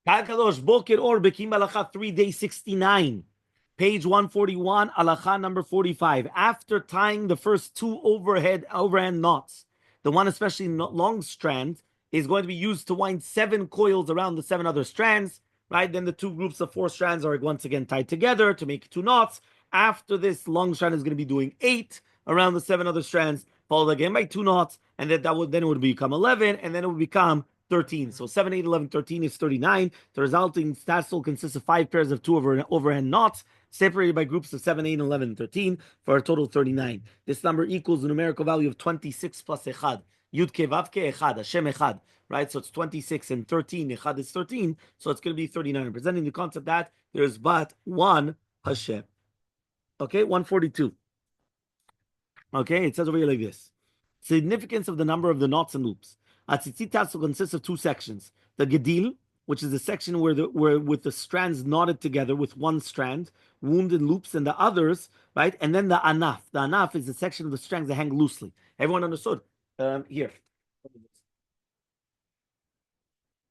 Kadosh Boker or Bekiim Bahalacha 3 day 69. Page 141, Halacha number 45. After tying the first two overhand knots, the one especially long strand is going to be used to wind 7 coils around the 7 other strands, right? Then the 2 groups of 4 strands are once again tied together to make 2 knots. After this, long strand is going to be doing 8 around the 7 other strands, followed again by 2 knots, and then it would become 11, and then it would become 13. So 7, 8, 11, 13 is 39. The resulting tassel consists of 5 pairs of 2 overhand knots, separated by groups of 7, 8, 11, and 13, for a total of 39. This number equals the numerical value of 26 plus Echad. Yud ke Vav ke Echad, Hashem Echad. Right? So it's 26 and 13. Echad is 13. So it's going to be 39. Representing the concept that there is but one Hashem. Okay, 142. Okay, it says over here like this. Significance of the number of the knots and loops. A tzitzit tassel consists of 2 sections. The gedil, which is the section where with the strands knotted together with one strand, wounded loops, and the others, right? And then the anaf. The anaf is the section of the strands that hang loosely. Everyone understood? Here.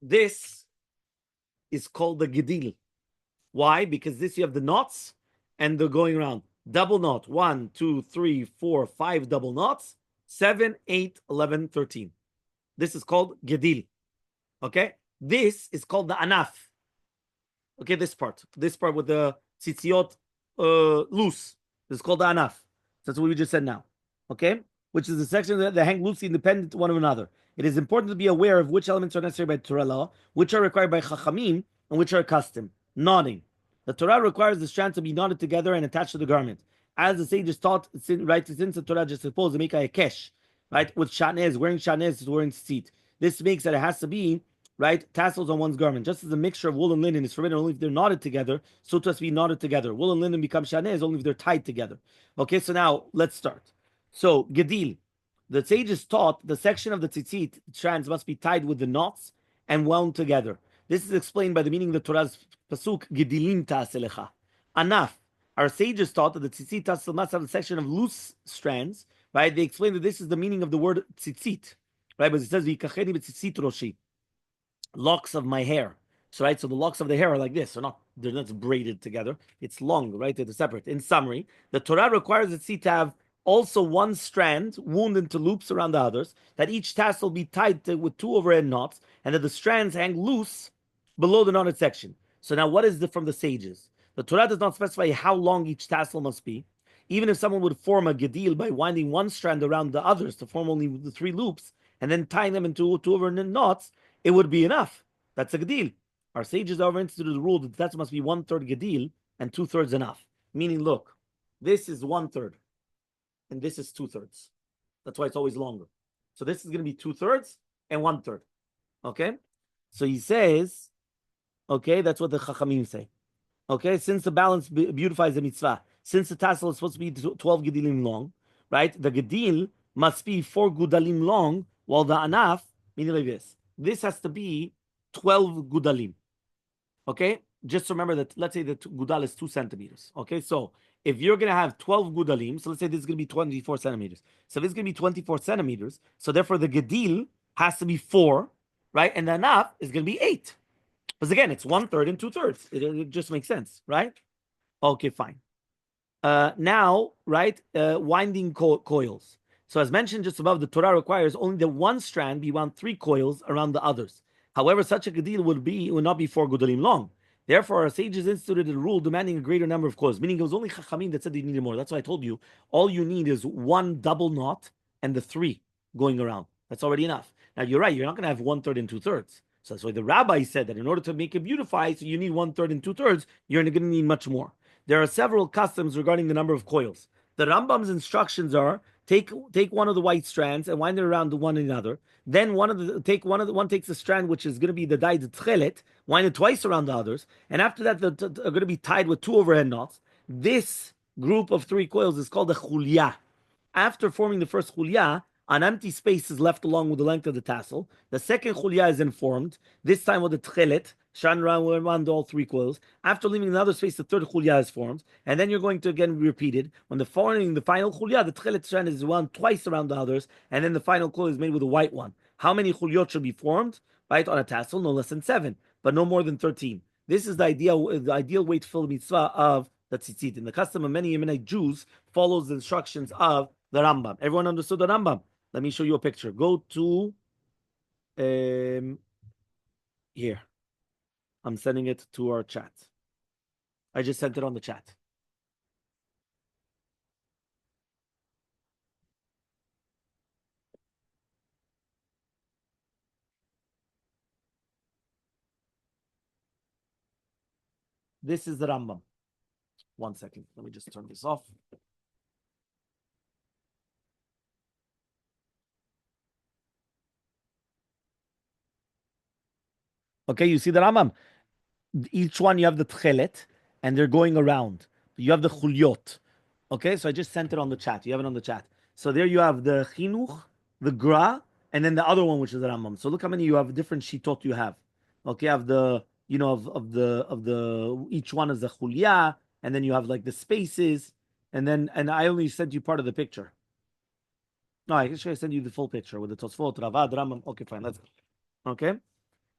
This is called the gedil. Why? Because this you have the knots and they're going around. Double knot. 1, 2, 3, 4, 5 double knots. 7, 8, 11, 13. This is called gedil. Okay? This is called the anaf. Okay, this part with the tzitziot loose. This is called the anaf. That's what we just said now. Okay? Which is the section that hang loosely independent one of another. It is important to be aware of which elements are necessary by Torah law, which are required by Chachamim, and which are custom. Knotting. The Torah requires the strands to be knotted together and attached to the garment. As the sages taught, right, since the Torah just supposed to make a kesh, right, with shanez, wearing shanez is wearing tzitzit. This makes that it has to be, right, tassels on one's garment. Just as a mixture of wool and linen is forbidden only if they're knotted together, so to be knotted together. Wool and linen become shanez only if they're tied together. Okay, so now let's start. So, gedil. The sages taught the section of the tzitzit strands must be tied with the knots and wound together. This is explained by the meaning of the Torah's pasuk, Gedilim ta'aselecha. Anaf. Our sages taught that the tzitzit tassel must have a section of loose strands, right? They explained that this is the meaning of the word tzitzit, right? But it says, V'yikacheni b'tzitzit roshi. Locks of my hair. So, right, so the locks of the hair are like this. They're not braided together. It's long, right? They're separate. In summary, the Torah requires the tzitzit to have also one strand wound into loops around the others, that each tassel be tied with 2 overhead knots, and that the strands hang loose below the knotted section. So now what is from the sages? The Torah does not specify how long each tassel must be. Even if someone would form a gedil by winding one strand around the others to form only the 3 loops, and then tying them into 2 overhead knots, it would be enough. That's a gedil. Our sages, however, instituted the rule that that must be 1/3 gedil and 2/3 enough. Meaning, look, this is 1/3. And this is 2/3. That's why it's always longer. So this is going to be 2/3 and 1/3. Okay? So he says, okay, that's what the Chachamim say. Okay, since the balance beautifies the mitzvah, since the tassel is supposed to be 12 gedalim long, right? The gedil must be 4 gudalim long, while the anaf, meaning like this. This has to be 12 gudalim. Okay? Just remember that, let's say that gudal is 2 centimeters. Okay, so if you're going to have 12 gudalim, so let's say this is going to be 24 centimeters. So this is going to be 24 centimeters. So therefore the gedil has to be 4, right? And the anaf is going to be 8. Because again, it's 1/3 and 2/3. It just makes sense, right? Okay, fine. Now, right, winding coils. So as mentioned just above, the Torah requires only the one strand be wound 3 coils around the others. However, such a gedil would not be 4 gudalim long. Therefore, our sages instituted a rule demanding a greater number of coils, meaning it was only Chachamim that said they needed more. That's why I told you, all you need is 1 double knot and the 3 going around. That's already enough. Now, you're right, you're not going to have 1/3 and 2/3. So that's why the Rabbi said that in order to make it beautify, so you need 1/3 and 2/3, you're going to need much more. There are several customs regarding the number of coils. The Rambam's instructions are, take one of the white strands and wind it around the one another. Then one takes the strand which is going to be the dyed tchelet, wind it twice around the others, and after that they're going to be tied with 2 overhead knots. This group of 3 coils is called a chulya. After forming the first chulya, an empty space is left along with the length of the tassel. The second chulya is informed, this time with the tchelet, shan around all 3 coils. After leaving another space, the third chulya is formed, and then you're going to again repeat it. When forming the final chulya, the tchelet strand is wound twice around the others, and then the final coil is made with a white one. How many chulyot should be formed? right, on a tassel, no less than 7, but no more than 13. This is the ideal way to fill the mitzvah of the tzitzit. And the custom of many Yemenite Jews follows the instructions of the Rambam. Everyone understood the Rambam? Let me show you a picture. Go to here. I'm sending it to our chat. I just sent it on the chat. This is the Rambam. 1 second. Let me just turn this off. Okay, you see the Rambam? Each one you have the tchelet, and they're going around. You have the chulyot. Okay, so I just sent it on the chat. You have it on the chat. So there you have the chinuch, the gra, and then the other one, which is the Rambam. So look how many you have, different shitot you have. Okay, you have the, of the each one is a chulya, and then you have like the spaces, and I only sent you part of the picture. No, I should send you the full picture with the Tosfot, Ravad, Rambam. Okay, fine, let's go. Okay.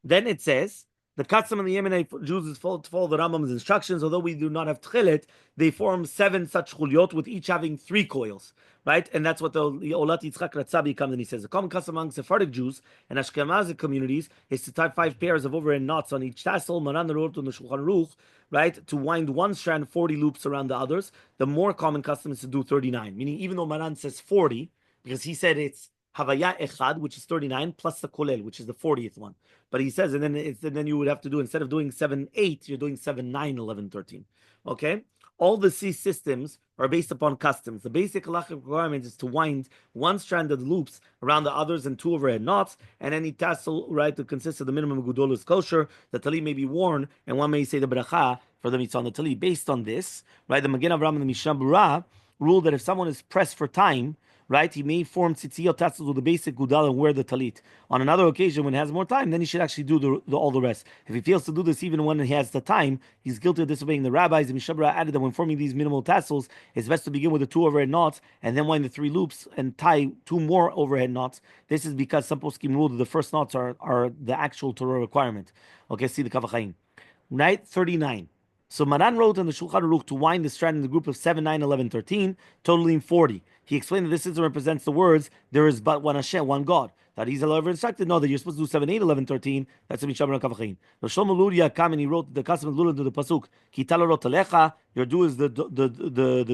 Then it says the custom of the Yemenite Jews is to follow the Rambam's instructions. Although we do not have tchilit, they form 7 such chuliot, with each having 3 coils, right? And that's what the Olat Yitzchak Ratzabi comes and he says. The common custom among Sephardic Jews and Ashkenazic communities is to tie 5 pairs of overhand knots on each tassel, Maran wrote on the Shulchan Aruch, right? To wind one strand 40 loops around the others. The more common custom is to do 39, meaning even though Maran says 40, because he said it's Havaya Echad, which is 39, plus the Kolel, which is the 40th one. But he says, and then you would have to do, instead of doing 7, 8, you're doing 7, 9, 11, 13. Okay? All the C systems are based upon customs. The basic halachic requirement is to wind one strand of loops around the others and 2 overhead knots, and any tassel, right, that consists of the minimum gudol is kosher. The talit may be worn, and one may say the bracha for the mitzvah on the talit. Based on this, right, the Magen Avraham and the Mishnah Berurah rule that if someone is pressed for time, right, he may form tzitziyot tassels with the basic gudal and wear the talit. On another occasion, when he has more time, then he should actually do all the rest. If he fails to do this even when he has the time, he's guilty of disobeying the rabbis. The Mishnah Berurah added that when forming these minimal tassels, it's best to begin with the 2 overhead knots and then wind the 3 loops and tie 2 more overhead knots. This is because some poskim rule that the first knots are the actual Torah requirement. Okay, see the Kavachaim. Right, 39. So Maran wrote in the Shulchan Aruch to wind the strand in the group of 7, 9, 11, 13, totaling 40. He explained that this system represents the words, there is but one Hashem, one God. That he's ever instructed, no, that you're supposed to do 7, 8, 11, 13. That's the Mishabra Kavachim. The Shlomo Luria came and he wrote the custom of Lula to the Pasuk, Ki talarot talecha, your dew is the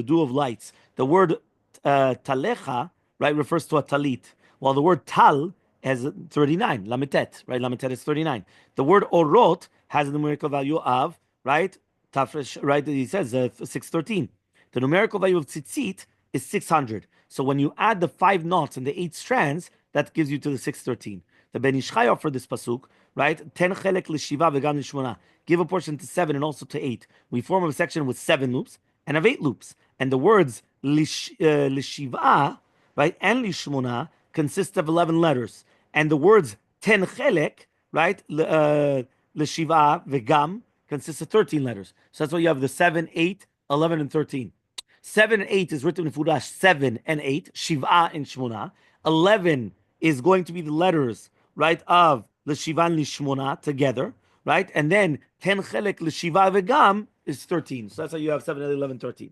dew of lights. The word talecha, right, refers to a talit, while the word tal has 39, lamitet, right? Lamitet is 39. The word orot has a numerical value of, right? Tafresh, right? He says 613. The numerical value of tzitzit is 600. So when you add the 5 knots and the 8 strands, that gives you to the 613. The Ben Ish Chai offered this pasuk, right? 10 chelek l'shiva v'gam l'shmona. Give a portion to 7 and also to 8. We form a section with 7 loops and have 8 loops. And the words l'shiva, right, and lishmona consist of 11 letters. And the words 10 chelek, right, l'shiva v'gam, consists of 13 letters. So that's why you have the 7, 8, 11, and 13. 7 and 8 is written in Fudash 7 and 8, Shiva and Shmona. 11 is going to be the letters, right, of the Shiva and Shmona together, right? And then 10 Chelek L'Shiva V'Gam is 13. So that's how you have 7, 8, 11, 13.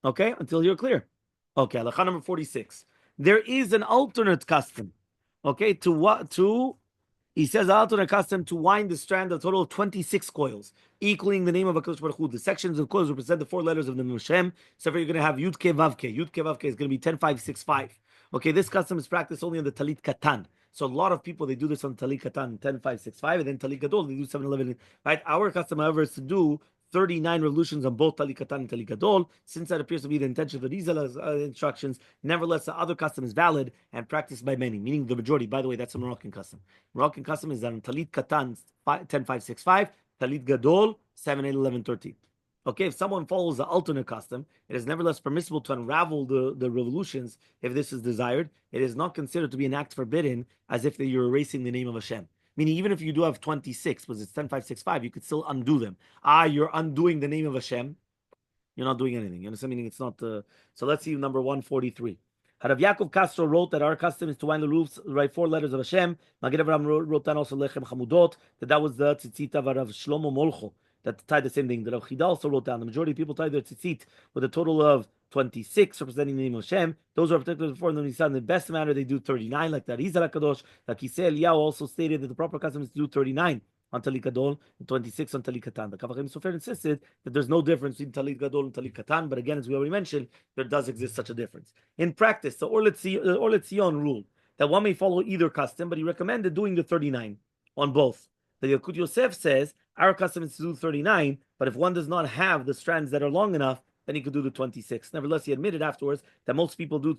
Okay, until you're clear. Okay, halacha number 46. There is an alternate custom, okay, to what? He says alternate custom to wind the strand a total of 26 coils, equaling the name of HaKadosh Baruch Hu. The sections of coils represent the 4 letters of the Hashem. So you're going to have Yud Ke Vav Ke. Yud Ke Vav Ke is going to be 10, 5, 6, 5. Okay, this custom is practiced only on the Talit Katan. So a lot of people, they do this on Talit Katan, 10, 5, 6, 5, and then Talit Gadol, they do 7, 11. Right? Our custom, however, is to do 39 revolutions on both Talit Katan and Talit Gadol. Since that appears to be the intention of these instructions, nevertheless, the other custom is valid and practiced by many, meaning the majority. By the way, that's a Moroccan custom. Moroccan custom is that on Talit Katan, 10, 5, 6, 5, Talit Gadol, 7, 8, 11, 13. Okay, if someone follows the alternate custom, it is nevertheless permissible to unravel the revolutions if this is desired. It is not considered to be an act forbidden as if you're erasing the name of Hashem. Meaning, even if you do have 26, because it's 10, 5, 6, 5, you could still undo them. You're undoing the name of Hashem. You're not doing anything. You understand? Meaning it's not. So let's see number 143. Harav Yaakov Castro wrote that our custom is to wind the roofs, write 4 letters of Hashem. Magid Avraham wrote down also Lechem Chamudot, that was the tzitzit of Rav Shlomo Molcho, that tied the same thing. The Rav Chida also wrote down. The majority of people tied their tzitzit with a total of 26, representing the name of Hashem. Those are particularly before the Nisan. In the best manner, they do 39, like that. Izar HaKadosh, like Kisei Eliyahu also stated that the proper custom is to do 39 on Talit Gadol and 26 on Talit Katan. The Kavachim Sofer insisted that there's no difference between Talit Gadol and Talit Katan, but again, as we already mentioned, there does exist such a difference. In practice, the Or Letzion ruled that one may follow either custom, but he recommended doing the 39 on both. The Yalkut Yosef says our custom is to do 39, but if one does not have the strands that are long enough, then he could do the 26. Nevertheless, he admitted afterwards that most people do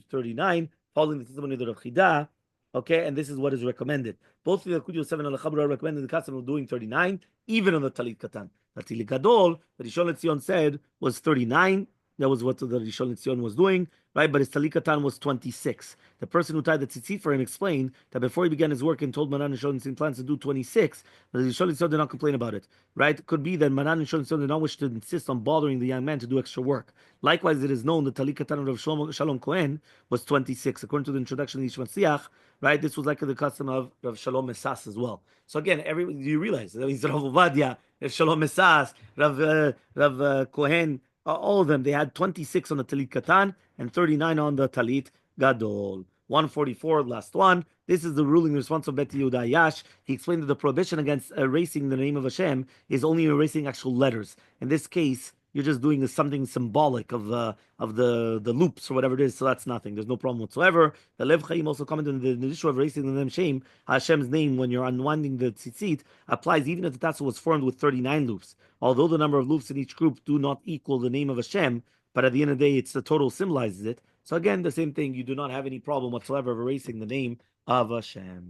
39, following the testimony of the Rav Chida. Okay, and this is what is recommended. Both the Yalkut Yosef and Al-Chabra recommended the custom of doing 39, even on the Talit Katan. The Talit Gadol, the Rishon LeZion said, was 39. That was what the Rishon LeZion was doing, right? But his Talit Katan was 26. The person who tied the tzitzit for him explained that before he began his work and told Maran and Rishon LeZion plans to do 26, the Rishon LeZion did not complain about it, right? It could be that Maran and Rishon LeZion did not wish to insist on bothering the young man to do extra work. Likewise, it is known the Talit Katan of Shalom Cohen was 26. According to the introduction of Yishvan Siach, right? This was like the custom of Rav Shalom Mesas as well. So again, you realize that means Rav Ovadia, Rav Shalom Mesas, Rav Kohen, all of them, they had 26 on the Talit Katan and 39 on the Talit Gadol. 144, last one. This is the ruling response of Bet Yehuda Yash. He explained that the prohibition against erasing the name of Hashem is only erasing actual letters. In this case, you're just doing something symbolic of the loops or whatever it is, so that's nothing. There's no problem whatsoever. The Lev Chaim also commented on the issue of erasing the name Shem, Hashem's name, when you're unwinding the tzitzit, applies even if the tassel was formed with 39 loops. Although the number of loops in each group do not equal the name of Hashem, but at the end of the day, it's the total symbolizes it. So again, the same thing. You do not have any problem whatsoever of erasing the name of Hashem.